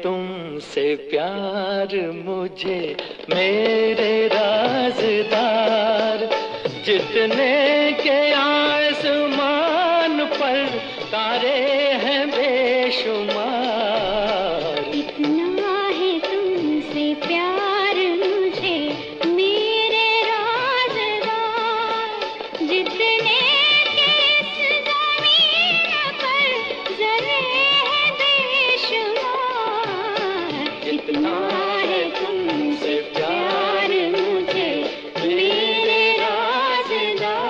तुमसे प्यार मुझे मेरे राज़दार, जितने के आसमान पर तारे हैं बेशुमार। इतना है तुमसे प्यार मुझे मेरे राज़दार, जितने के इस ज़मीन पर ज़रे हैं बेशुमार। इतना है तुमसे प्यार मुझे मेरे राज़दार।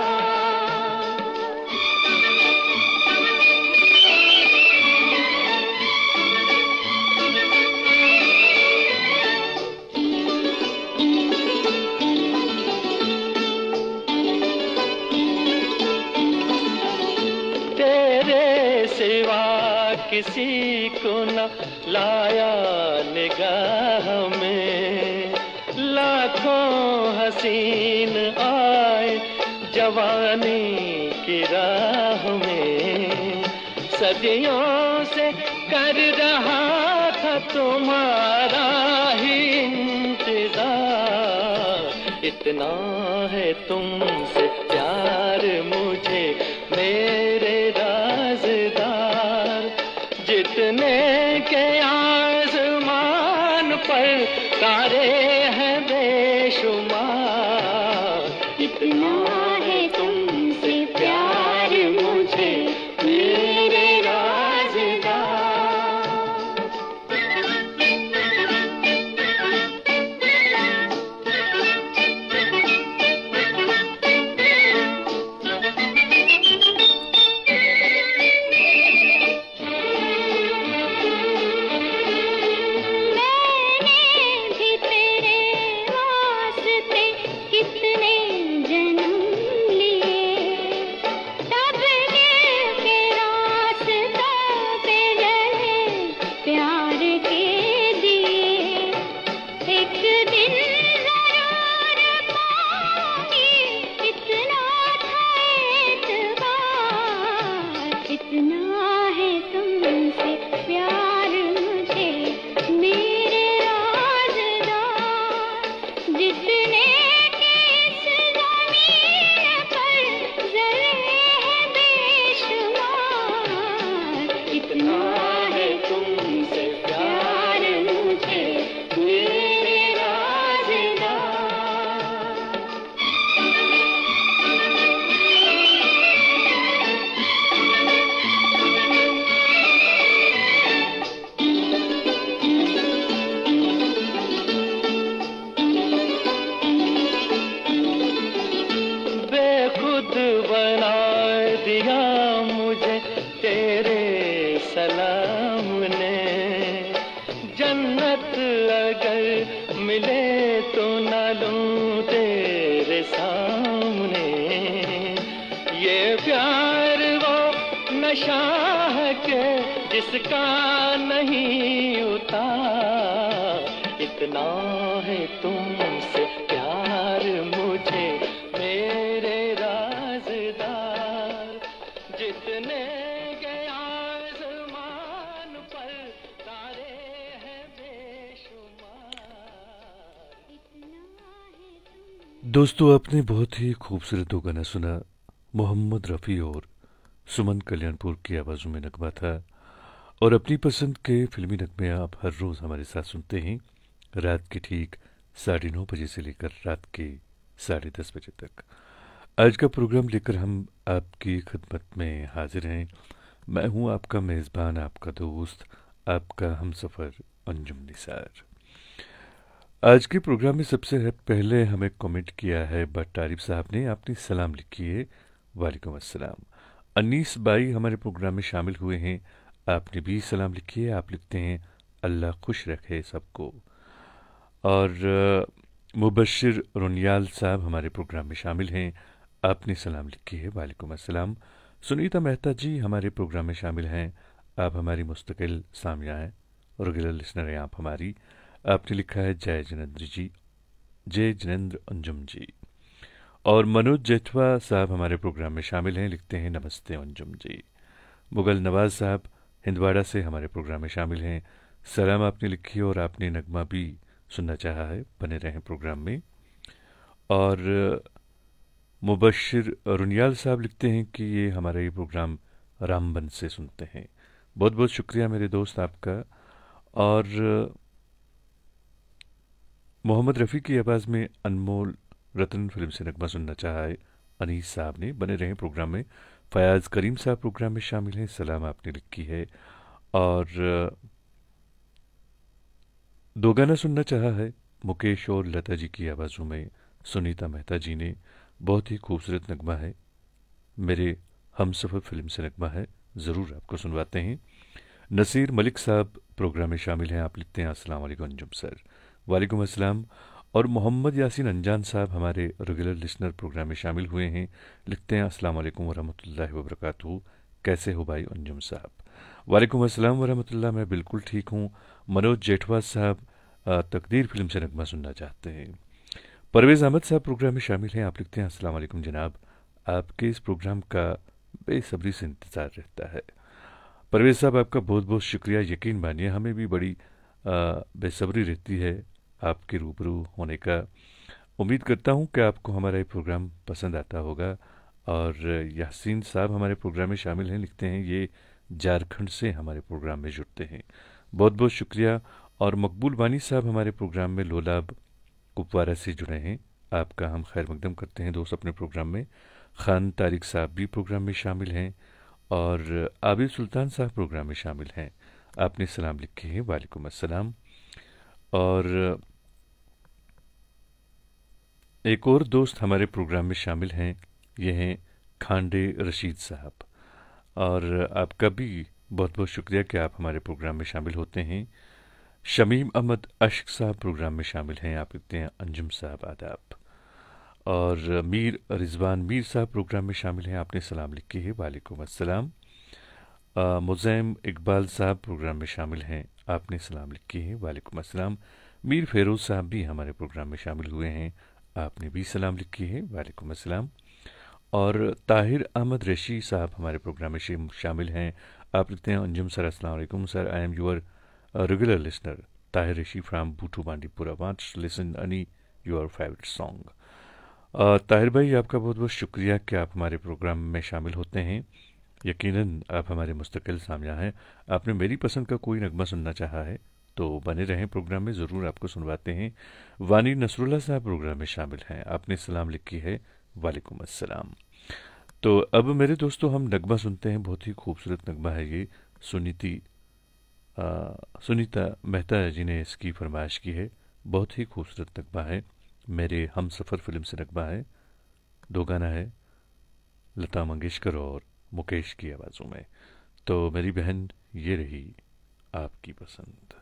तेरे सिवा किसी को न लाया निगाह में, लाखों हसीन आए जवानी की राह में। सदियों से कर रहा था तुम्हारा ही इंतजार। इतना है तुमसे प्यार मुझे मेरे राज़दार, जितने के आसमान पर तारे हैं बेशुमार। इतना है तुमसे प्यार मुझे मेरे राज़दार। जिसका नहीं उतार। इतना है तुमसे प्यार मुझे मेरे राज़दार, जितने के आसमान पर तारे हैं बेशुमार। दोस्तों, आपने बहुत ही खूबसूरत दो गाना सुना। मोहम्मद रफ़ी और सुमन कल्याणपुर की आवाज़ों में नगमा था। और अपनी पसंद के फिल्मी नगमे आप हर रोज़ हमारे साथ सुनते हैं, रात के ठीक 9:30 बजे से लेकर रात के 10:30 बजे तक। आज का प्रोग्राम लेकर हम आपकी खिदमत में हाजिर हैं। मैं हूं आपका मेज़बान, आपका दोस्त, आपका हमसफ़र अंजुम निसार। आज के प्रोग्राम में सबसे पहले हमें कमेंट किया है बट आरिफ साहब ने। आपने सलाम लिखी है, वालेकुम अस्सलाम। अनीस बाई हमारे प्रोग्राम में शामिल हुए हैं, आपने भी सलाम लिखी है। आप लिखते हैं अल्लाह खुश रखे सबको। और मुबशिर रुनियाल साहब हमारे प्रोग्राम में शामिल हैं, आपने सलाम लिखी है, वालेकुम अस्सलाम। सुनीता मेहता जी हमारे प्रोग्राम में शामिल हैं, आप हमारी मुस्तकिल सामिया हैं, रेगुलर लिसनर हैं आप हमारी। आपने लिखा है जय जिनेंद्र जी, जय जिनेंद्र अंजुम जी। और मनोज जेठवा साहब हमारे प्रोग्राम में शामिल हैं, लिखते हैं नमस्ते अंजुम जी। मुगल नवाज साहब हिंदवाड़ा से हमारे प्रोग्राम में शामिल हैं, सलाम आपने लिखी और आपने नगमा भी सुनना चाहा है। बने रहें प्रोग्राम में। और मुबशिर रुनियाल साहब लिखते हैं कि ये हमारा ये प्रोग्राम रामबन से सुनते हैं। बहुत बहुत शुक्रिया मेरे दोस्त आपका। और मोहम्मद रफ़ी की आवाज़ में अनमोल रतन फिल्म से नगमा सुनना चाहा है अनीस साहब ने। बने रहें प्रोग्राम में। फयाज करीम साहब प्रोग्राम में शामिल हैं। सलाम आपने लिखी है। और दो गाना सुनना चाहा है मुकेश और लता जी की आवाज़ों में सुनीता मेहता जी ने। बहुत ही खूबसूरत नगमा है, मेरे हमसफ़र फिल्म से नगमा है, ज़रूर आपको सुनवाते हैं। नसीर मलिक साहब प्रोग्राम में शामिल हैं। आप लिखते हैं अस्सलाम वालेकुम अंजुम सर। वालेकुम अस्सलाम। और मोहम्मद यासीन अनजान साहब हमारे रेगुलर लिसनर प्रोग्राम में शामिल हुए हैं। लिखते हैं अस्सलाम वालेकुम वरहमतुल्लाहि वबरकातुहू। कैसे हो भाई अंजुम साहब? वालेकुम अस्सलाम वरहमतुल्लाह। मैं बिल्कुल ठीक हूँ। मनोज जेठवा साहब तकदीर फिल्म से नगमा सुनना चाहते हैं। परवेज़ अहमद साहब प्रोग्राम में शामिल हैं। आप लिखते हैं अस्सलाम वालेकुम जनाब, आपके इस प्रोग्राम का बेसब्री से इंतज़ार रहता है। परवेज़ साहब आपका बहुत बहुत शुक्रिया। यकीन मानिए हमें भी बड़ी बेसब्री रहती है आपके रूबरू होने का। उम्मीद करता हूँ कि आपको हमारा ये प्रोग्राम पसंद आता होगा। और यासीन साहब हमारे प्रोग्राम में शामिल हैं। लिखते हैं ये झारखंड से हमारे प्रोग्राम में जुड़ते हैं। बहुत बहुत शुक्रिया। और मकबूल वानी साहब हमारे प्रोग्राम में लोलाब कुपवारा से जुड़े हैं। आपका हम खैर मकदम करते हैं दोस्त अपने प्रोग्राम में। खान तारिक साहब भी प्रोग्राम में शामिल हैं। और आबिद सुल्तान साहब प्रोग्राम में शामिल हैं। आपने सलाम लिखे हैं। वालेकुम अस्सलाम। और एक और दोस्त हमारे प्रोग्राम में शामिल हैं, ये हैं खांडे रशीद साहब। और आपका भी बहुत बहुत शुक्रिया कि आप हमारे प्रोग्राम में शामिल होते हैं। शमीम अहमद अश्क साहब प्रोग्राम में शामिल हैं। आप लिखते हैं अंजुम साहब आदाब। और मीर रिजवान मीर साहब प्रोग्राम में शामिल हैं। आपने सलाम लिखी है। वालेकुम अस्सलाम। मुज़ैम इकबाल साहब प्रोग्राम में शामिल हैं। आपने सलाम लिखी है। वालेकुम अस्सलाम। मीर फेरोज़ साहब भी हमारे प्रोग्राम में शामिल हुए हैं। आपने भी सलाम लिखी है। वालेकुम अस्सलाम। और ताहिर अहमद रशी साहब हमारे प्रोग्राम में शामिल हैं। आप लिखते हैं अंजुम सर अस्सलाम वालेकुम sir, I am your regular listener Tahir Rashi from Bootu Bandipora, wants to listen any your favourite song. Tahir भाई आपका बहुत बहुत शुक्रिया कि आप हमारे प्रोग्राम में शामिल होते हैं। यकीनन आप हमारे मुस्तकिल सामया हैं। आपने मेरी पसंद का कोई नगमा सुनना चाहा है तो बने रहें प्रोग्राम में, ज़रूर आपको सुनवाते हैं। वानी नसरुल्लाह साहब प्रोग्राम में शामिल हैं। आपने सलाम लिखी है। वालेकुम अस्सलाम। तो अब मेरे दोस्तों हम नगमा सुनते हैं। बहुत ही खूबसूरत नगमा है ये। सुनीता मेहता जी ने इसकी फरमाइश की है। बहुत ही खूबसूरत नगमा है, मेरे हमसफ़र फिल्म से नगमा है। दो गाना है लता मंगेशकर और मुकेश की आवाज़ों में। तो मेरी बहन ये रही आपकी पसंद।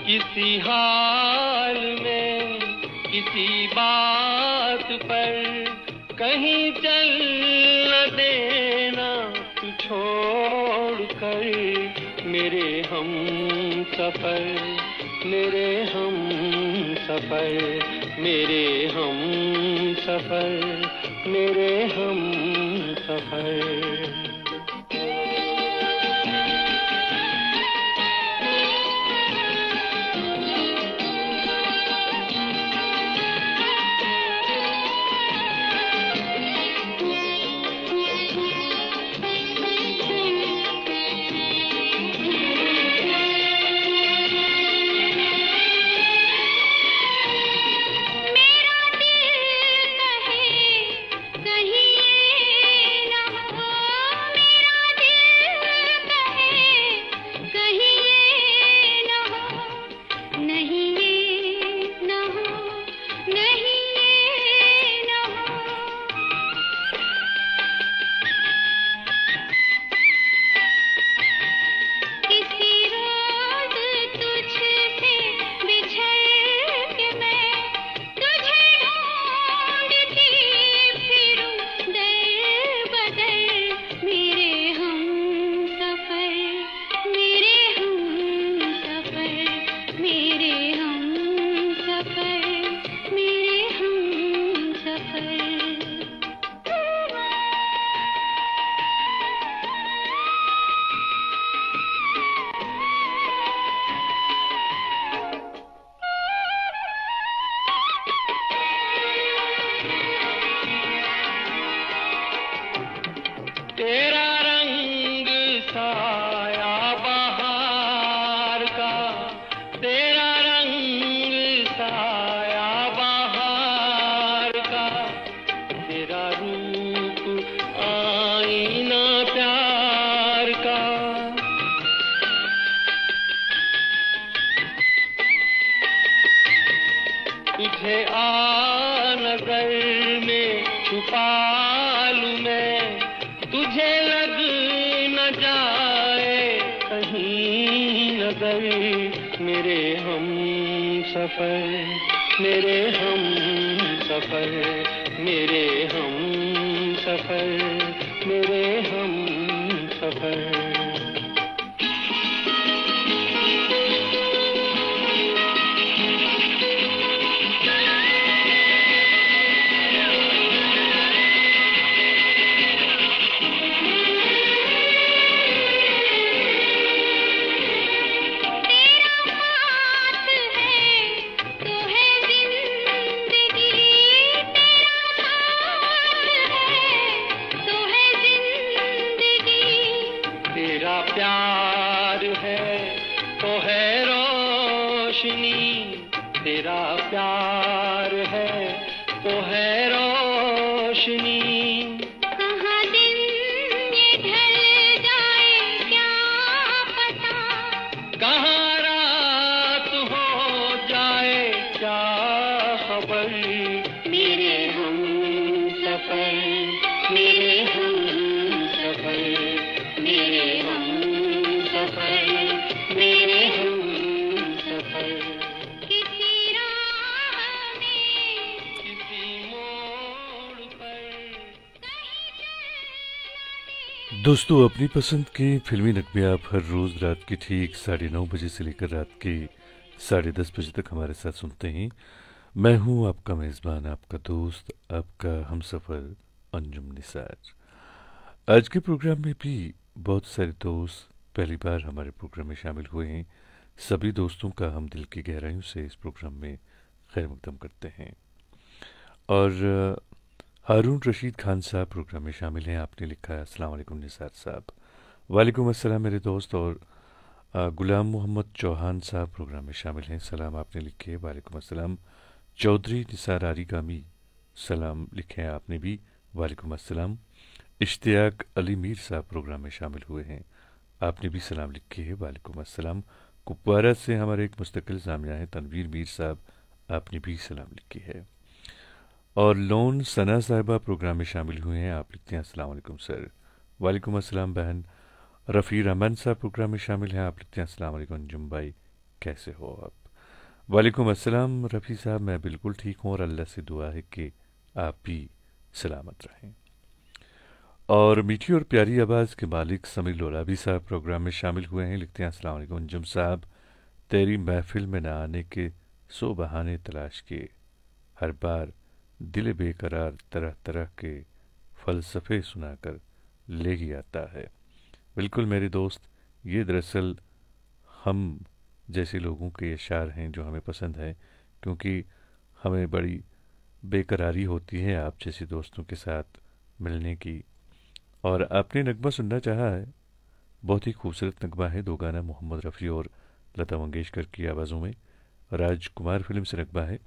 किसी हाल में किसी बात पर कहीं चल न देना तू छोड़ कर मेरे हम सफर, मेरे हम सफर, मेरे हम सफर, मेरे हम सफर। तेरा रंग साया बहार का, तेरा रंग साया बहार का, तेरा रूप आईना प्यार का। तुझे आ नजर में छुपा लूं मैं, तुझे लग न जाए कहीं नजर। मेरे हम सफर, मेरे हम सफर, मेरे हम सफर, मेरे हम सफर। तेरा प्यार है तो है रोशनी, तेरा प्यार है तो है रोशनी। कहाँ दिन ये ढल जाए क्या पता, कहाँ रात हो जाए क्या खबर। मेरे हम सफर, मेरे हम सफर, मेरे हम सफर, मेरे हम सफर। किसी राह में किसी मोड़ पर दोस्तों, अपनी पसंद के फिल्मी नगमे आप हर रोज़ रात की ठीक 9:30 बजे से लेकर रात के 10:30 बजे तक हमारे साथ सुनते हैं। मैं हूं आपका मेज़बान, आपका दोस्त, आपका हमसफ़र अंजुम निसार। आज के प्रोग्राम में भी बहुत सारे दोस्त पहली बार हमारे प्रोग्राम में शामिल हुए हैं। सभी दोस्तों का हम दिल की गहराइयों से इस प्रोग्राम में खैर मकदम करते हैं। और हारून रशीद खान साहब प्रोग्राम में शामिल हैं। आपने लिखा है अस्सलाम वालेकुम निसार साहब। वालेकुम अस्सलाम मेरे दोस्त। और गुलाम मोहम्मद चौहान साहब प्रोग्राम में शामिल हैं। सलाम आपने लिखे, वालेकुम अस्सलाम। चौधरी निसार आरिगामी सलाम लिखे हैं आपने भी, वालेकुम अस्सलाम। इश्तियाक अली मीर साहब प्रोग्राम में शामिल हुए हैं, आपने भी सलाम लिखी है, वालेकुम अस्सलाम। कुपवारा से हमारे एक मुस्तकिल सामिया हैं तनवीर मीर साहब, आपने भी सलाम लिखी है। और लोन सना साहिबा प्रोग्राम में शामिल हुए हैं, आप लिखते हैं अस्सलाम वालेकुम सर। वालेकुम अस्सलाम बहन। रफ़ी रहमान साहब प्रोग्राम में शामिल हैं, आप लिखते हैं अस्सलाम वालेकुम अंजुम भाई, कैसे हो आप। वालेकुम अस्सलाम रफ़ी साहब, मैं बिल्कुल ठीक हूँ और अल्लाह से दुआ है कि आप भी सलामत रहें। और मीठी और प्यारी आवाज़ के मालिक समीर लोलाबी साहब प्रोग्राम में शामिल हुए हैं, लिखते हैं अस्सलाम वालेकुम अंजुम साहब। तेरी महफिल में न आने के 100 बहाने तलाश किए, हर बार दिल बेकरार तरह तरह के फ़लसफ़े सुनाकर ले ही आता है। बिल्कुल मेरे दोस्त, ये दरअसल हम जैसे लोगों के अशार हैं जो हमें पसंद है, क्योंकि हमें बड़ी बेकरारी होती है आप जैसे दोस्तों के साथ मिलने की। और आपने नगमा सुनना चाहा है, बहुत ही खूबसूरत नगमा है, दो गाना मोहम्मद रफ़ी और लता मंगेशकर की आवाज़ों में, राजकुमार फिल्म से नगमा है,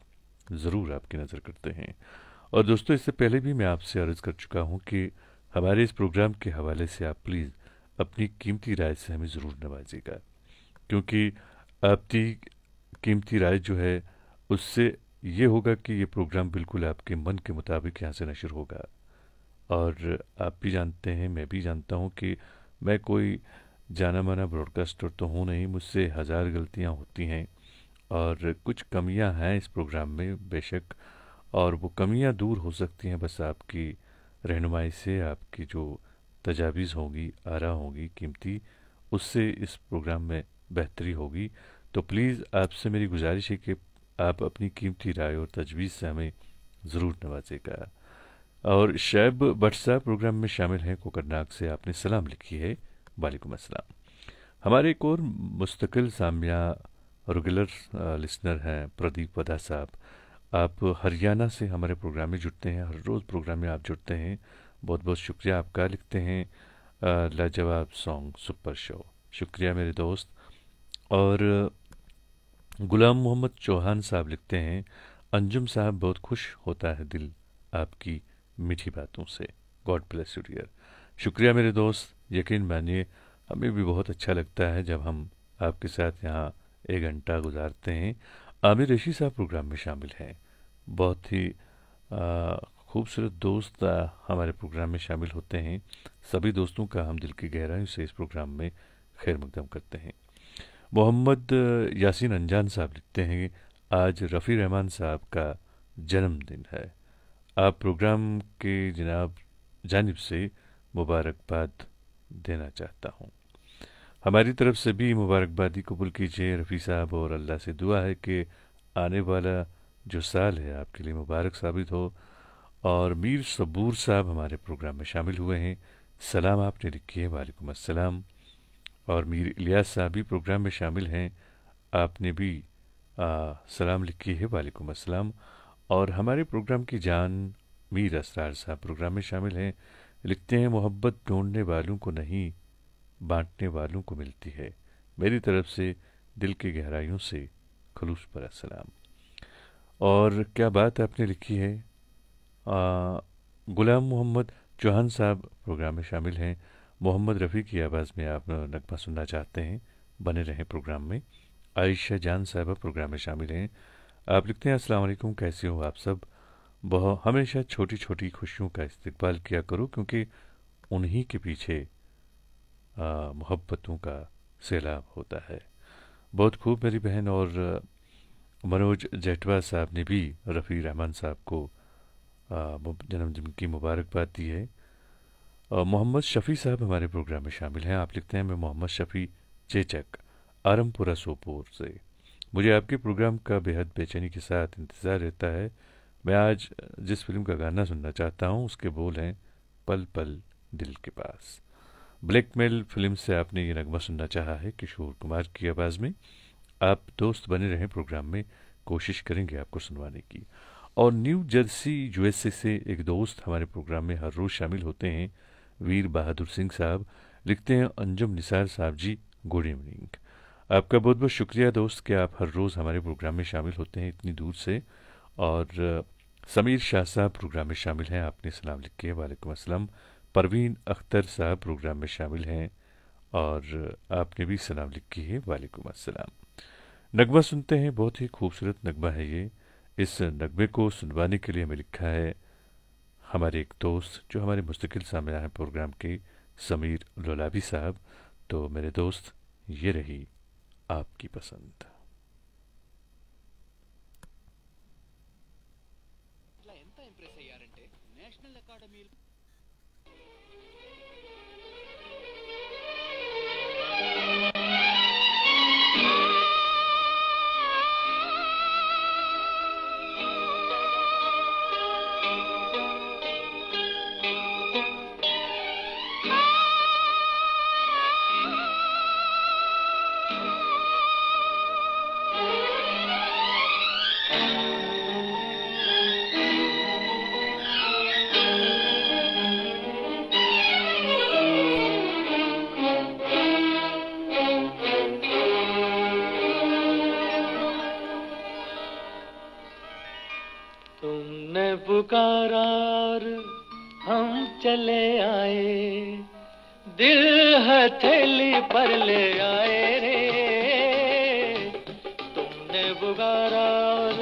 ज़रूर आपकी नज़र करते हैं। और दोस्तों, इससे पहले भी मैं आपसे अर्ज़ कर चुका हूँ कि हमारे इस प्रोग्राम के हवाले से आप प्लीज़ अपनी कीमती राय से हमें ज़रूर नवाजिएगा, क्योंकि आपकी कीमती राय जो है उससे ये होगा कि ये प्रोग्राम बिल्कुल आपके मन के मुताबिक यहाँ से नशर होगा। और आप भी जानते हैं, मैं भी जानता हूँ कि मैं कोई जाना माना ब्रॉडकास्टर तो हूँ नहीं, मुझसे हज़ार गलतियाँ होती हैं और कुछ कमियां हैं इस प्रोग्राम में बेशक, और वो कमियां दूर हो सकती हैं बस आपकी रहनुमाई से, आपकी जो तजावीज़ होंगी, आरा होंगी कीमती, उससे इस प्रोग्राम में बेहतरी होगी। तो प्लीज़ आपसे मेरी गुजारिश है कि आप अपनी कीमती राय और तजवीज़ से हमें ज़रूर नवाजेगा। और शैब भट्ट साहब प्रोग्राम में शामिल हैं कोकरनाग से, आपने सलाम लिखी है, वालेकुम अस्सलाम। हमारे एक और मुस्तकिल सामिया रेगुलर लिसनर हैं प्रदीप वदा साहब, आप हरियाणा से हमारे प्रोग्राम में जुड़ते हैं, हर रोज़ प्रोग्राम में आप जुड़ते हैं, बहुत बहुत शुक्रिया आपका। लिखते हैं लाजवाब सॉन्ग सुपर शो, शुक्रिया मेरे दोस्त। और गुलाम मोहम्मद चौहान साहब लिखते हैं, अंजुम साहब बहुत खुश होता है दिल आपकी मीठी बातों से, गॉड ब्लेस यू डियर। शुक्रिया मेरे दोस्त, यकीन मानिए हमें भी बहुत अच्छा लगता है जब हम आपके साथ यहाँ एक घंटा गुजारते हैं। आमिर रशी साहब प्रोग्राम में शामिल हैं, बहुत ही खूबसूरत दोस्त हमारे प्रोग्राम में शामिल होते हैं। सभी दोस्तों का हम दिल की गहराइयों से इस प्रोग्राम में खैर मकदम करते हैं। मोहम्मद यासीन अनजान साहब लिखते हैं, आज रफ़ी रहमान साहब का जन्मदिन है, आप प्रोग्राम के जनाब जानिब से मुबारकबाद देना चाहता हूँ। हमारी तरफ से भी मुबारकबादी कबूल कीजिए रफ़ी साहब, और अल्लाह से दुआ है कि आने वाला जो साल है आपके लिए मुबारक साबित हो। और मीर सबूर साहब हमारे प्रोग्राम में शामिल हुए हैं, सलाम आपने लिखी है, वालेकुम अस्सलाम। और मीर इलियास साहब भी प्रोग्राम में शामिल हैं, आपने भी सलाम लिखी है, वालेकुम अस्सलाम। और हमारे प्रोग्राम की जान मीर असरार साहब प्रोग्राम में शामिल हैं, लिखते हैं, मोहब्बत ढूंढने वालों को नहीं बांटने वालों को मिलती है, मेरी तरफ से दिल की गहराइयों से खलूस पर सलाम। और क्या बात आपने लिखी है। गुलाम मोहम्मद चौहान साहब प्रोग्राम में शामिल हैं, मोहम्मद रफ़ी की आवाज़ में आप नगमा सुनना चाहते हैं, बने रहें प्रोग्राम में। आयशा जान साहब प्रोग्राम में शामिल हैं, आप लिखते हैं, अस्सलाम वालेकुम, कैसे हो आप सब। बहुत हमेशा छोटी छोटी खुशियों का इस्तकबाल किया करो, क्योंकि उन्हीं के पीछे मोहब्बतों का सैलाब होता है। बहुत खूब मेरी बहन। और मनोज जेठवा साहब ने भी रफ़ी रहमान साहब को जन्मदिन की मुबारकबाद दी है। मोहम्मद शफ़ी साहब हमारे प्रोग्राम में शामिल हैं, आप लिखते हैं, मैं मोहम्मद शफ़ी चेचक आरमपुरा सोपोर से, मुझे आपके प्रोग्राम का बेहद बेचैनी के साथ इंतज़ार रहता है। मैं आज जिस फिल्म का गाना सुनना चाहता हूँ उसके बोल हैं, पल पल दिल के पास। ब्लैकमेल फिल्म से आपने ये नगमा सुनना चाहा है किशोर कुमार की आवाज़ में। आप दोस्त बने रहें प्रोग्राम में, कोशिश करेंगे आपको सुनवाने की। और न्यू जर्सी यूएसए से एक दोस्त हमारे प्रोग्राम में हर रोज़ शामिल होते हैं, वीर बहादुर सिंह साहब, लिखते हैं, अंजुम निसार साहब जी गुड इवनिंग। आपका बहुत बहुत शुक्रिया दोस्त कि आप हर रोज़ हमारे प्रोग्राम में शामिल होते हैं इतनी दूर से। और समीर शाह साहब प्रोग्राम में शामिल हैं, आपने सलाम लिखी है, वालेकुम अस्सलाम। परवीन अख्तर साहब प्रोग्राम में शामिल हैं और आपने भी सलाम लिखी है, वालेकुम अस्सलाम। नगमा सुनते हैं, बहुत ही खूबसूरत नगमा है ये। इस नगमे को सुनवाने के लिए हमें लिखा है हमारे एक दोस्त जो हमारे मुस्तकिल सामने हैं प्रोग्राम के, समीर लोलाबी साहब। तो मेरे दोस्त, ये रही आपकी पसंद। आ दिल हथेली पर ले आए रे, तुमने पुकारा और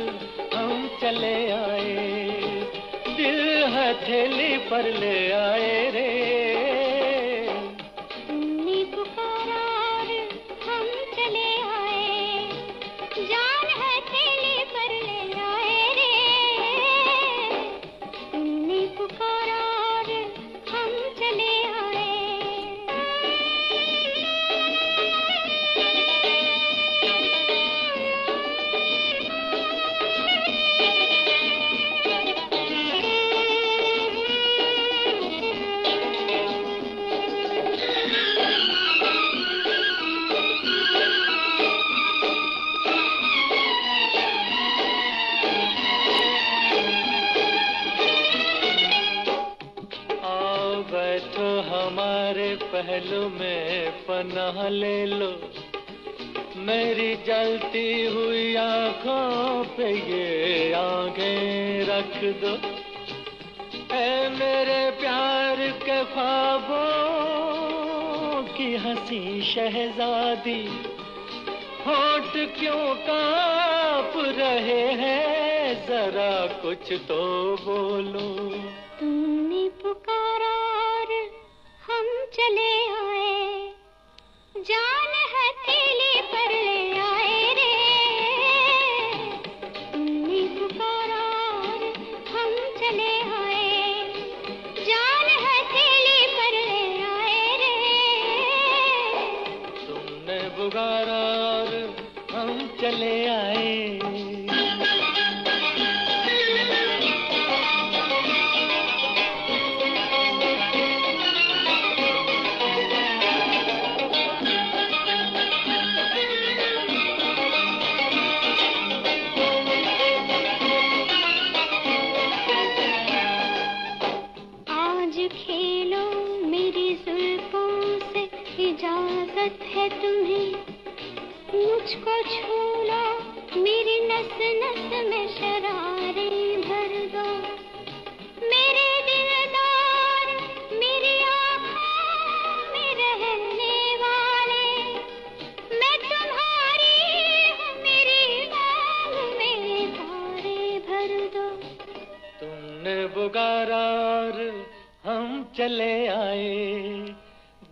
हम चले आए, दिल हथेली पर ले आए रे, तुमने पुकारा और हम चले आए, जान हथेली पर ले आए रे, तुमने पुकारा और हम चले आए। हमारे पहलू में पनाह ले लो, मेरी जलती हुई आंखों पे ये आंखें रख दो, ऐ मेरे प्यार के ख्वाबों की हंसी शहजादी, होठ क्यों कांप रहे हैं, जरा कुछ तो बोलो। तुमने पुकारा और हम चले आए, जान हथेली पर ले आए रे, तुमने पुकारा और हम चले आए, जान हथेली पर ले आए रे, तुमने पुकारा और हम चले आए। खेलो मेरी जुल्फों से, इजाजत है तुम्हें, मुझको छू लो, मेरी नस नस में शरारे भर दो, मेरे दिलदार मेरी आँखों में रहने वाले, मैं तुम्हारी हूँ, मेरी मांग में तारे भर दो। तुमने पुकारा और हम चले आए,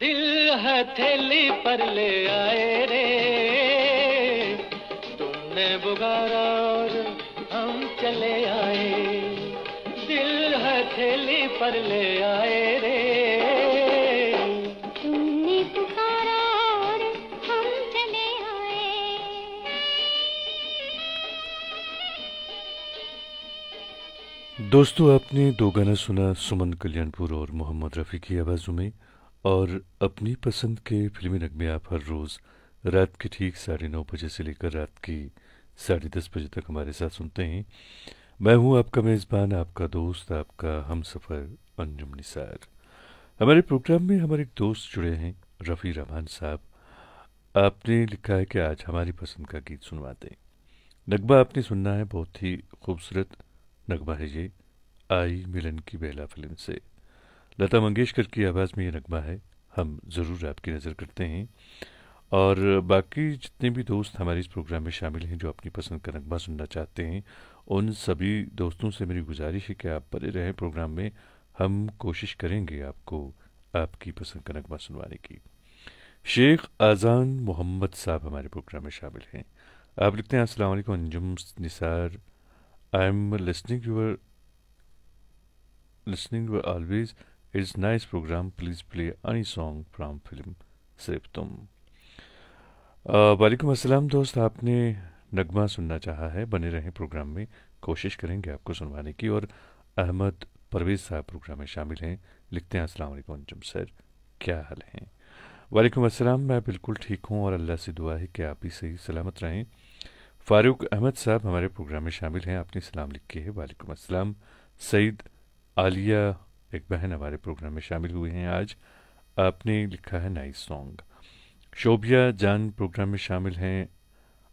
दिल हथेली पर ले आए रे, तुमने पुकारा और हम चले आए, दिल हथेली पर ले आए रे, तुमने पुकारा और हम चले आए। दोस्तों, आपने दो गाना सुना सुमन कल्याणपुर और मोहम्मद रफ़ी की आवाज़ों में, और अपनी पसंद के फिल्मी नगमे आप हर रोज़ रात के ठीक 9:30 बजे से लेकर रात की 10:30 बजे तक हमारे साथ सुनते हैं। मैं हूं आपका मेज़बान, आपका दोस्त, आपका हमसफ़र अंजुम निसार। हमारे प्रोग्राम में हमारे एक दोस्त जुड़े हैं, रफ़ी रहमान साहब। आपने लिखा है कि आज हमारी पसंद का गीत सुनवा दें। नगमा आपने सुनना है, बहुत ही खूबसूरत नगमा है ये, आई मिलन की बेला फिल्म से। लता मंगेशकर की आवाज़ में ये नगमा है, हम ज़रूर आपकी नज़र करते हैं। और बाकी जितने भी दोस्त हमारे इस प्रोग्राम में शामिल हैं जो अपनी पसंद का नगमा सुनना चाहते हैं, उन सभी दोस्तों से मेरी गुजारिश है कि आप बने रहें प्रोग्राम में। हम कोशिश करेंगे आपको आपकी पसंद का नगमा सुनवाने की। शेख आज़ान मोहम्मद साहब हमारे प्रोग्राम में शामिल हैं। आप लिखते हैं, अस्सलाम वालेकुम Anjum Nisar, I am listening to always, it's nice program, please play any song from film सिर्फ तुम। वालेकुम अस्सलाम दोस्त, आपने नगमा सुनना चाहा है, बने रहें प्रोग्राम में, कोशिश करेंगे आपको सुनवाने की। और अहमद परवेज़ साहब प्रोग्राम में शामिल हैं, लिखते हैं, अस्सलाम वालेकुम अंजुम सर, क्या हाल हैं? वालेकुम अस्सलाम, मैं बिल्कुल ठीक हूँ और अल्लाह से दुआ है कि आप भी सही सलामत रहें। फ़ारूक अहमद साहब हमारे प्रोग्राम में शामिल हैं, आपने सलाम लिखे है, वालेकुम अस्सलाम। सईद आलिया एक बहन हमारे प्रोग्राम में शामिल हुए हैं आज, आपने लिखा है नाइस सॉन्ग। शोभिया जान प्रोग्राम में शामिल हैं,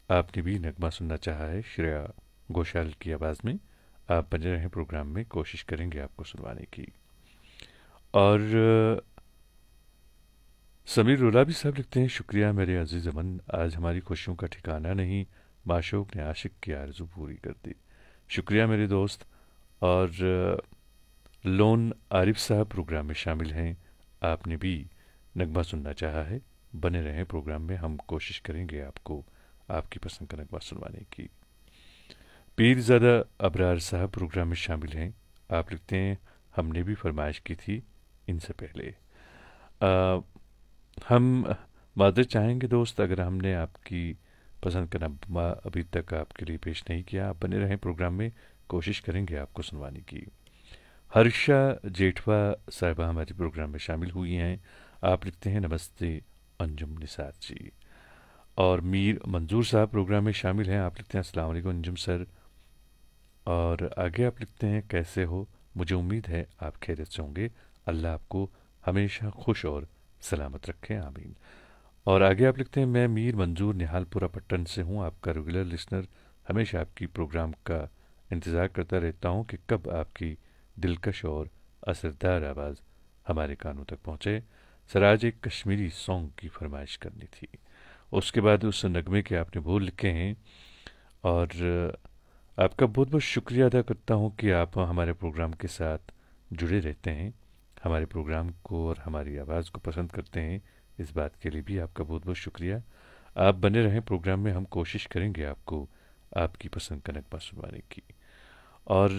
आपने भी नगमा सुनना चाहा है श्रेया घोषाल की आवाज़ में। आप बने रहें प्रोग्राम में, कोशिश करेंगे आपको सुनवाने की। और समीर रुलाबी साहब लिखते हैं, शुक्रिया मेरे अजीज अमन, आज हमारी खुशियों का ठिकाना नहीं, माशूक ने आशिक की आरज़ू पूरी कर दी। शुक्रिया मेरे दोस्त। और लोन आरिफ साहब प्रोग्राम में शामिल हैं, आपने भी नगमा सुनना चाहा है, बने रहें प्रोग्राम में, हम कोशिश करेंगे आपको आपकी पसंद का नगमा सुनवाने की। पीरज़ादा अबरार साहब प्रोग्राम में शामिल हैं, आप लिखते हैं, हमने भी फरमाइश की थी इनसे पहले। हम मादर चाहेंगे दोस्त अगर हमने आपकी पसंद का नगमा अभी तक आपके लिए पेश नहीं किया। आप बने रहें प्रोग्राम में, कोशिश करेंगे आपको सुनवाने की। हर्षा जेठवा साहिबा हमारे प्रोग्राम में शामिल हुई हैं, आप लिखते हैं, नमस्ते अंजुम निसार जी। और मीर मंजूर साहब प्रोग्राम में शामिल हैं, आप लिखते हैं, अस्सलाम वालेकुम अंजुम सर। और आगे आप लिखते हैं, कैसे हो, मुझे उम्मीद है आप खैरियत से होंगे, अल्लाह आपको हमेशा खुश और सलामत रखें, आमीन। और आगे आप लिखते हैं, मैं मीर मंजूर निहालपुरा पट्टन से हूँ, आपका रेगुलर लिसनर, हमेशा आपकी प्रोग्राम का इंतज़ार करता रहता हूँ कि कब आपकी दिलकश और असरदार आवाज़ हमारे कानों तक पहुँचे। सर आज एक कश्मीरी सॉन्ग की फरमाइश करनी थी। उसके बाद उस नगमे के आपने बोल लिखे हैं, और आपका बहुत बहुत शुक्रिया अदा करता हूँ कि आप हमारे प्रोग्राम के साथ जुड़े रहते हैं, हमारे प्रोग्राम को और हमारी आवाज़ को पसंद करते हैं। इस बात के लिए भी आपका बहुत बहुत शुक्रिया। आप बने रहें प्रोग्राम में, हम कोशिश करेंगे आपको आपकी पसंद का नगमा सुनवाने की। और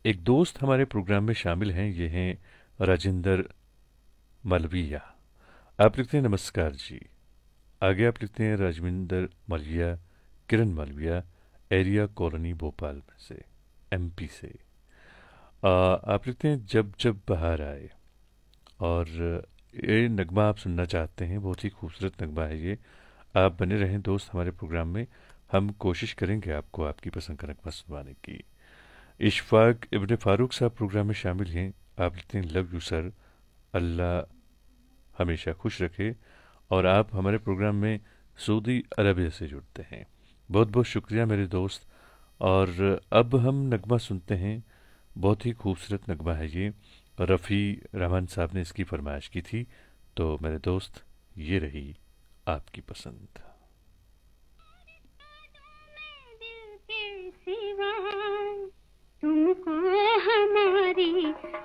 एक दोस्त हमारे प्रोग्राम में शामिल हैं, ये हैं राजेंद्र मलविया। आप लिखते हैं, नमस्कार जी। आगे आप लिखते हैं, राजविंदर मलविया, किरण मलविया, एरिया कॉलोनी भोपाल से, एमपी से। आप लिखते हैं, जब जब बहार आए। और ये नगमा आप सुनना चाहते हैं, बहुत ही खूबसूरत नगमा है ये। आप बने रहें दोस्त हमारे प्रोग्राम में, हम कोशिश करेंगे आपको आपकी पसंद का नगमा सुनवाने की। इशफाक इब्ने फारूक साहब प्रोग्राम में शामिल हैं, आप लिखते हैं, लव यू सर, अल्लाह हमेशा खुश रखे। और आप हमारे प्रोग्राम में सऊदी अरबिया से जुड़ते हैं, बहुत बहुत शुक्रिया मेरे दोस्त। और अब हम नगमा सुनते हैं, बहुत ही खूबसूरत नगमा है ये, रफ़ी रहमान साहब ने इसकी फरमाइश की थी, तो मेरे दोस्त ये रही आपकी पसंद। तुमको हमारी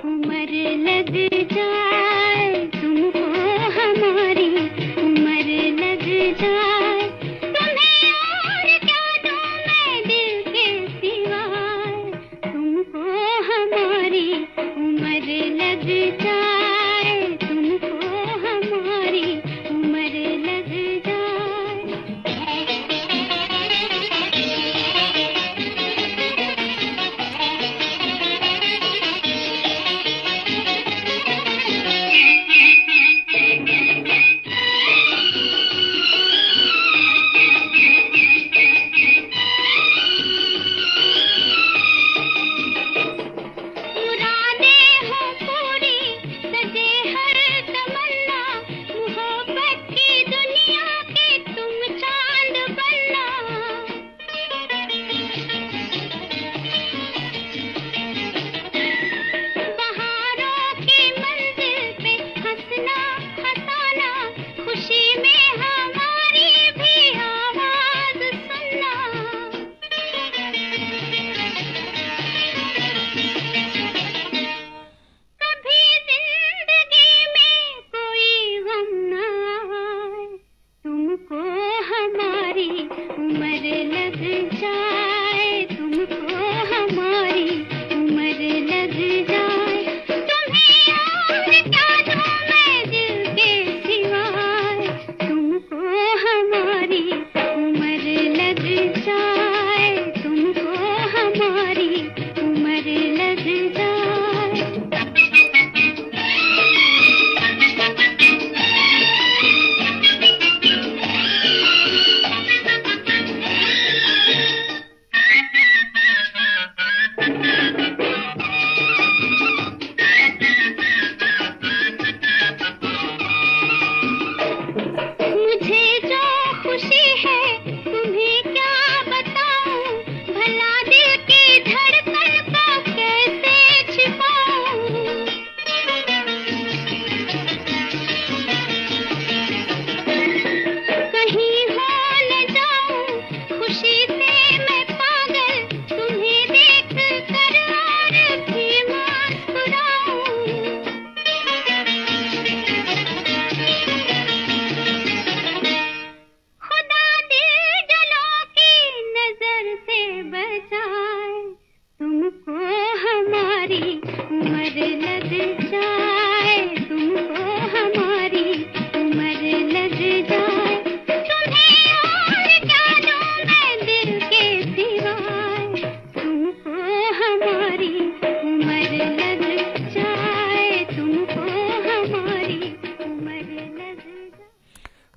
उम्र लग जाए, तुमको हमारी उम्र लग जाए, तुम्हें और क्या दूं मैं दिल के सिवाय, तुमको हमारी उम्र लग जाए, तुमको हमारी उम्र लग जाए।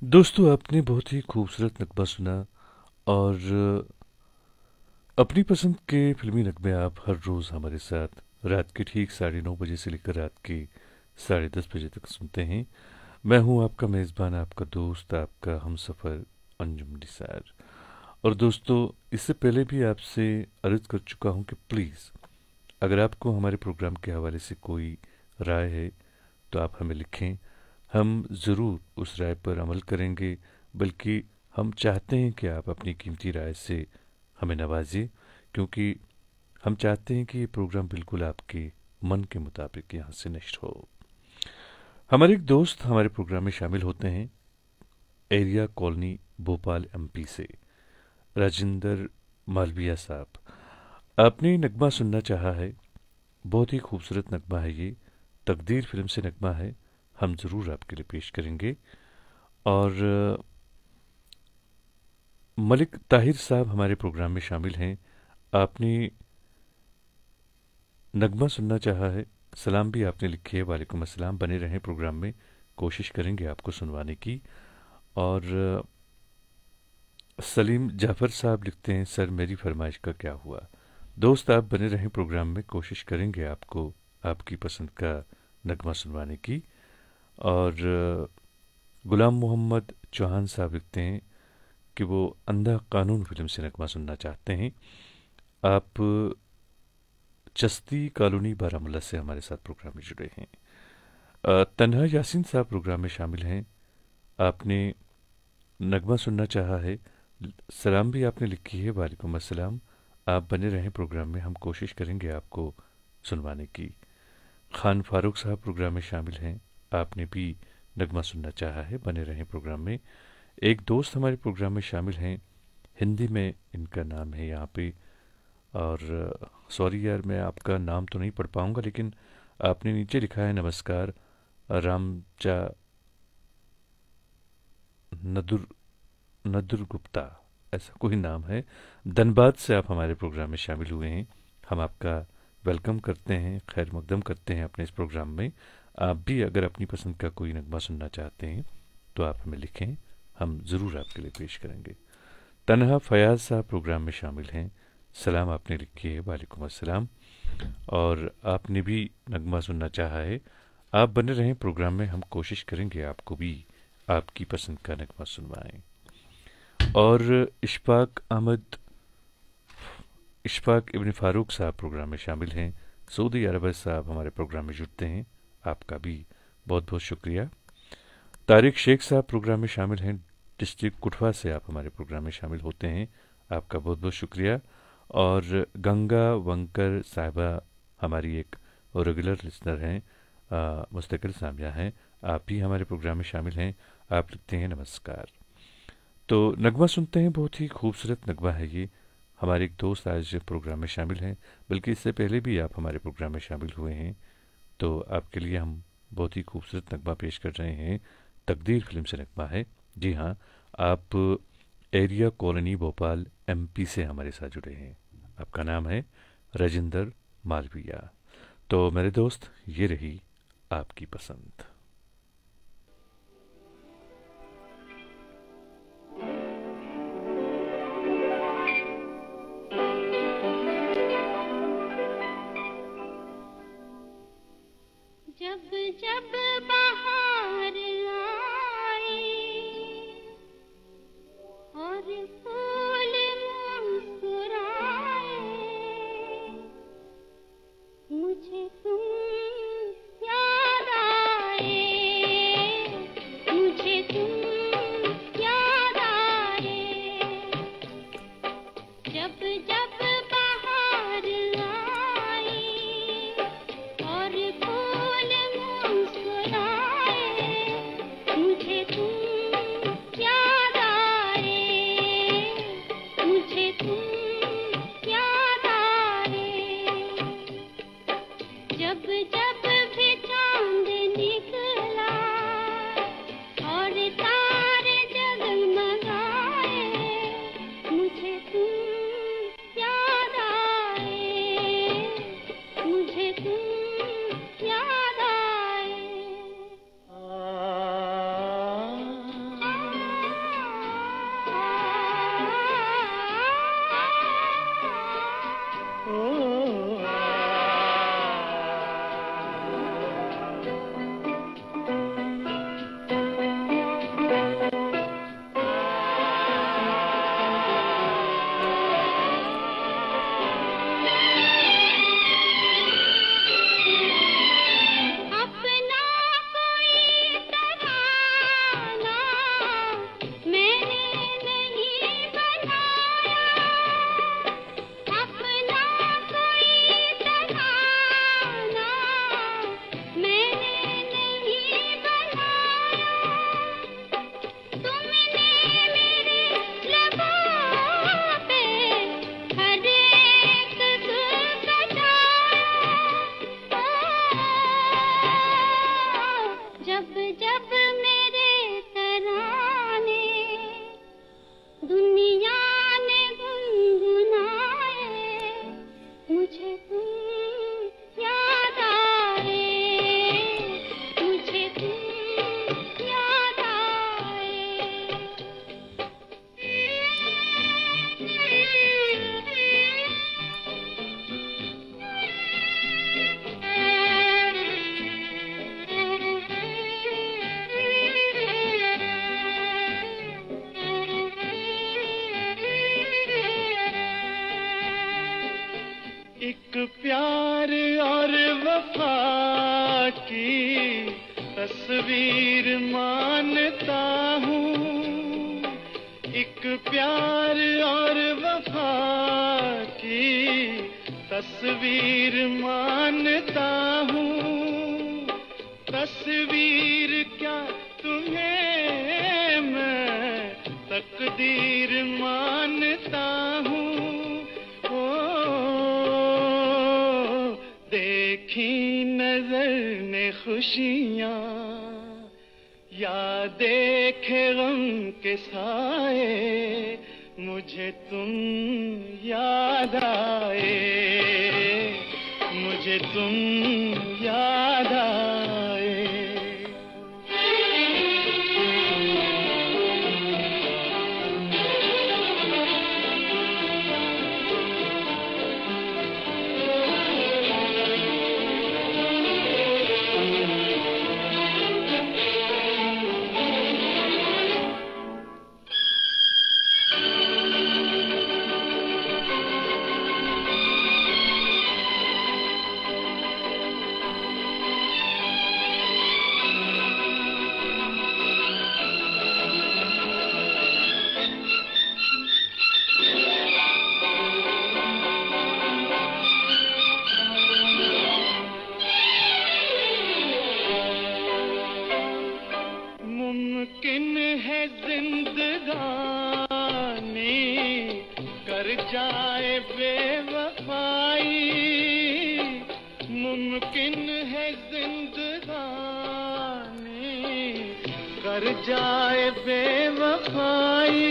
दोस्तों, आपने बहुत ही खूबसूरत नगमा सुना। और अपनी पसंद के फिल्मी नगमे आप हर रोज़ हमारे साथ रात के ठीक 9:30 बजे से लेकर रात के 10:30 बजे तक सुनते हैं। मैं हूं आपका मेज़बान, आपका दोस्त, आपका हमसफ़र अंजुम निसार। और दोस्तों, इससे पहले भी आपसे अर्ज़ कर चुका हूं कि प्लीज़ अगर आपको हमारे प्रोग्राम के हवाले से कोई राय है तो आप हमें लिखें। हम ज़रूर उस राय पर अमल करेंगे, बल्कि हम चाहते हैं कि आप अपनी कीमती राय से हमें नवाजें, क्योंकि हम चाहते हैं कि ये प्रोग्राम बिल्कुल आपके मन के मुताबिक यहाँ से नष्ट हो। हमारे एक दोस्त हमारे प्रोग्राम में शामिल होते हैं एरिया कॉलोनी भोपाल एमपी से, राजेंद्र मालविया साहब। आपने नगमा सुनना चाहा है, बहुत ही खूबसूरत नगमा है ये, तकदीर फिल्म से नगमा है, हम ज़रूर आपके लिए पेश करेंगे। और मलिक ताहिर साहब हमारे प्रोग्राम में शामिल हैं। आपने नगमा सुनना चाहा है, सलाम भी आपने लिखी है, वालेकुम अस्सलाम, बने रहें प्रोग्राम में, कोशिश करेंगे आपको सुनवाने की। और सलीम जाफ़र साहब लिखते हैं, सर मेरी फरमाइश का क्या हुआ। दोस्त, आप बने रहें प्रोग्राम में, कोशिश करेंगे आपको आपकी पसंद का नगमा सुनवाने की। और गुलाम मोहम्मद चौहान साहब लिखते हैं कि वो अंधा कानून फिल्म से नगमा सुनना चाहते हैं। आप चस्ती कॉलोनी बारामूला से हमारे साथ प्रोग्राम में जुड़े हैं। तन्हा यासीन साहब प्रोग्राम में शामिल हैं। आपने नगमा सुनना चाहा है, सलाम भी आपने लिखी है, वालेकुम अस्सलाम, आप बने रहें प्रोग्राम में, हम कोशिश करेंगे आपको सुनवाने की। खान फारूक साहब प्रोग्राम में शामिल हैं। आपने भी नगमा सुनना चाहा है, बने रहें प्रोग्राम में। एक दोस्त हमारे प्रोग्राम में शामिल हैं, हिंदी में इनका नाम है यहाँ पे, और सॉरी यार मैं आपका नाम तो नहीं पढ़ पाऊँगा, लेकिन आपने नीचे लिखा है नमस्कार रामचा नदुर नदुर गुप्ता, ऐसा कोई नाम है। धनबाद से आप हमारे प्रोग्राम में शामिल हुए हैं। हम आपका वेलकम करते हैं, खैर मकदम करते हैं अपने इस प्रोग्राम में। आप भी अगर अपनी पसंद का कोई नगमा सुनना चाहते हैं तो आप हमें लिखें, हम ज़रूर आपके लिए पेश करेंगे। तन्हा फयाज साहब प्रोग्राम में शामिल हैं। सलाम आपने लिखी है, वालेकुम अस्सलाम, और आपने भी नगमा सुनना चाहा है। आप बने रहें प्रोग्राम में, हम कोशिश करेंगे आपको भी आपकी पसंद का नगमा सुनवाएं। और इशफाक इब्न फारूक साहब प्रोग्राम में शामिल हैं। सऊदी अरब साहब हमारे प्रोग्राम में जुड़ते हैं, आपका भी बहुत बहुत शुक्रिया। तारिक शेख साहब प्रोग्राम में शामिल हैं, डिस्ट्रिक्ट कुठवा से आप हमारे प्रोग्राम में शामिल होते हैं, आपका बहुत बहुत शुक्रिया। और गंगा वंकर साहिबा हमारी एक रेगुलर लिसनर हैं, मुस्तकिल सामिया हैं, आप भी हमारे प्रोग्राम में शामिल हैं। आप लिखते हैं नमस्कार। तो नगमा सुनते हैं, बहुत ही खूबसूरत नगमा है ये। हमारे एक दोस्त आज प्रोग्राम में शामिल हैं, बल्कि इससे पहले भी आप हमारे प्रोग्राम में शामिल हुए हैं। तो आपके लिए हम बहुत ही खूबसूरत नगमा पेश कर रहे हैं, तकदीर फिल्म से नगमा है। जी हाँ, आप एरिया कॉलोनी भोपाल एमपी से हमारे साथ जुड़े हैं। आपका नाम है राजेंद्र मालविया। तो मेरे दोस्त, ये रही आपकी पसंद। जब जब बाहर आए और फूल मुस्कुराए, मुझे तुम याद आए। जब जब मेरे तराने दुनिया ने गुनगुनाए, मुझे तुम याद आए, मुझे तुम याद आए। एक प्यार और वफा की तस्वीर मानता हूँ, एक प्यार और वफा की तस्वीर मानता हूँ। तस्वीर क्या तुम्हें मैं तकदीर मानता हूँ। देखी नजर ने खुशियाँ या देखे गम के साए, मुझे तुम याद आए, मुझे तुम याद आए। मुमकिन है जिंदगानी कर जाए बेवफाई, मुमकिन है जिंदगानी कर जाए बेवफाई।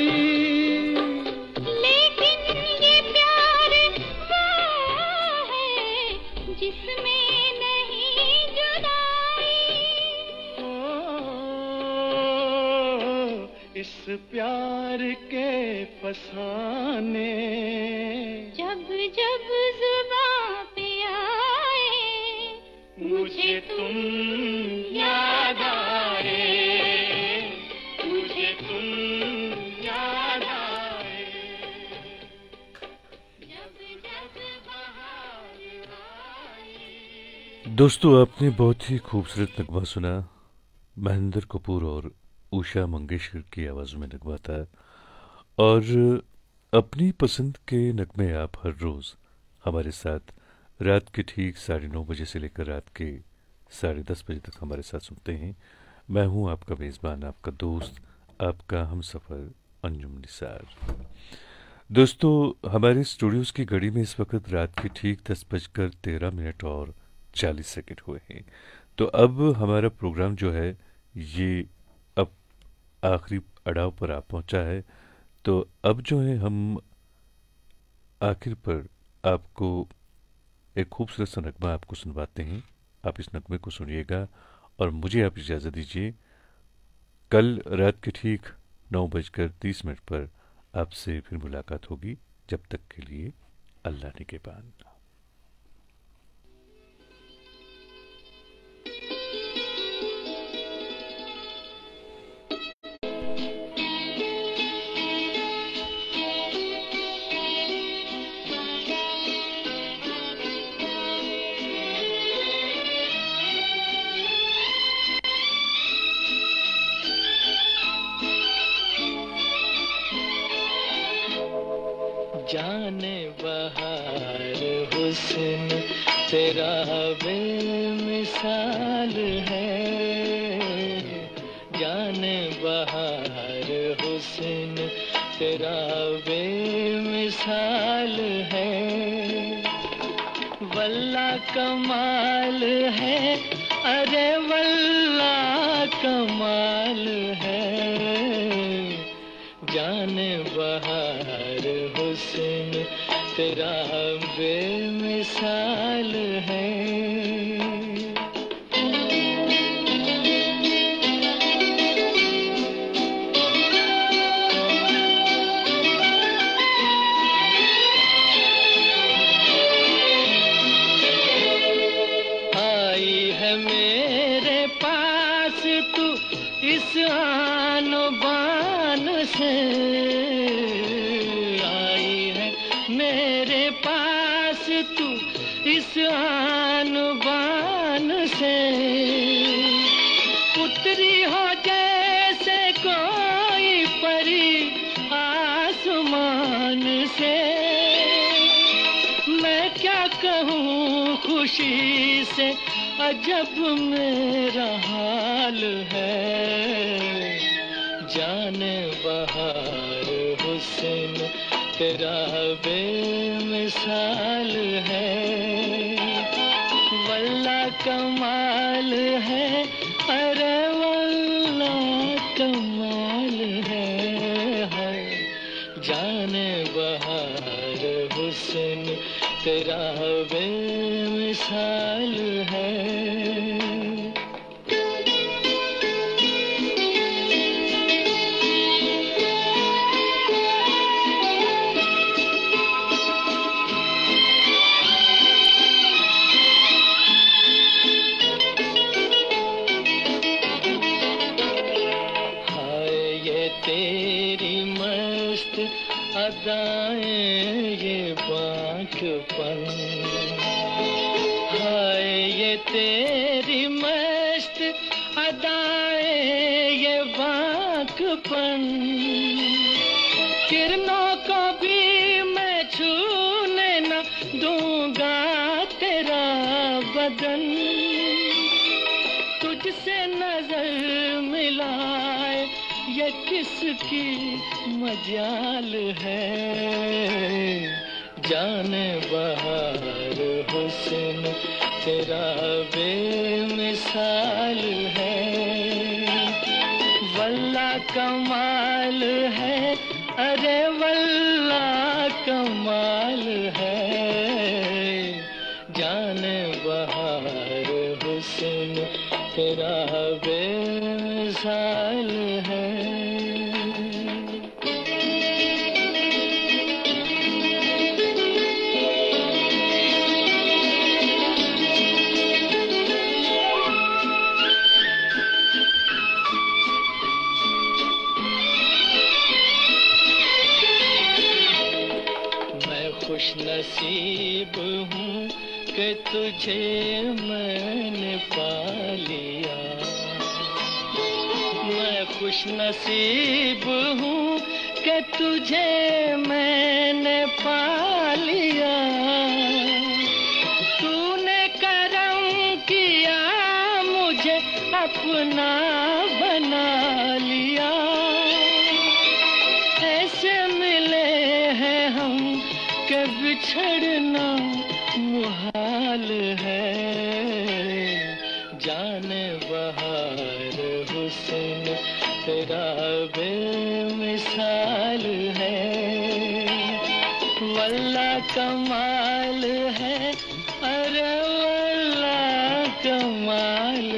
लेकिन ये प्यार वो है जिसमें नहीं जुदाई। इस प्यार के फसाने जब जब जुबां पे आए, मुझे तुम याद आए, मुझे तुम याद आए। जब जब बहार आई। दोस्तों, आपने बहुत ही खूबसूरत नगमा सुना। महेंद्र कपूर और उषा मंगेशकर की आवाज़ों में नगमा था। और अपनी पसंद के नगमे आप हर रोज़ हमारे साथ रात के ठीक 9:30 बजे से लेकर रात के 10:30 बजे तक हमारे साथ सुनते हैं। मैं हूं आपका मेज़बान, आपका दोस्त, आपका हमसफ़र अंजुम निसार। दोस्तों, हमारे स्टूडियोज़ की घड़ी में इस वक्त रात के ठीक 10:13 और 40 सेकंड हुए हैं। तो अब हमारा प्रोग्राम जो है ये अब आखिरी अड़ाव पर आ पहुंचा है। तो अब जो है हम आखिर पर आपको एक खूबसूरत सा नगमा आपको सुनवाते हैं। आप इस नगमे को सुनिएगा और मुझे आप इजाज़त दीजिए। कल रात के ठीक 9:30 पर आपसे फिर मुलाकात होगी। जब तक के लिए अल्लाह निगहबान। जाने बहार हुस्न तेरा बेमिसाल है, जाने बहार हुस्न तेरा बेमिसाल है। वल्लाह कमाल है, अरे वल्लाह कमाल है, जाने बहार हुस्न तेरा बेमिसाल है। इस आन बान से आई है मेरे पास तू, इस आन बान से उतरी हो जैसे कोई परी आसमान से। मैं क्या कहूँ खुशी से अजब मेरा हाल है, जाने बहार हुस्न तेरा बेमिसाल है। वल्ला कमाल है, अरे वल्ला कमाल है, जाने बहार हुस्न तेरा बेमिसाल है। तेरी मस्त अदाएं ये बांकपन, हाय ये तेरी मस्त अदाएं ये बांकपन। किरणों को भी मैं छूने न दूंगा तेरा बदन, तुझसे नजर मिलाए ये किसकी मजाल है, जाने बहार हुस्न तेरा बेमिसाल है। वल्ला कमाल है, अरे वल्ला कमाल है, जाने बहार हुस्न तेरा बेमिसाल है। मैं खुश नसीब हूँ कि तुझे मैंने पा लिया, मैं खुश नसीब हूँ कि तुझे मैंने पा लिया। तूने करम किया मुझे अपना बना लिया, ऐसे मिले हैं हम कि बिछड़ना मुहाल है, जाने बहार हुस्न तेरा बेमिसाल है। वल्ला कमाल है, अरे वल्ला कमाल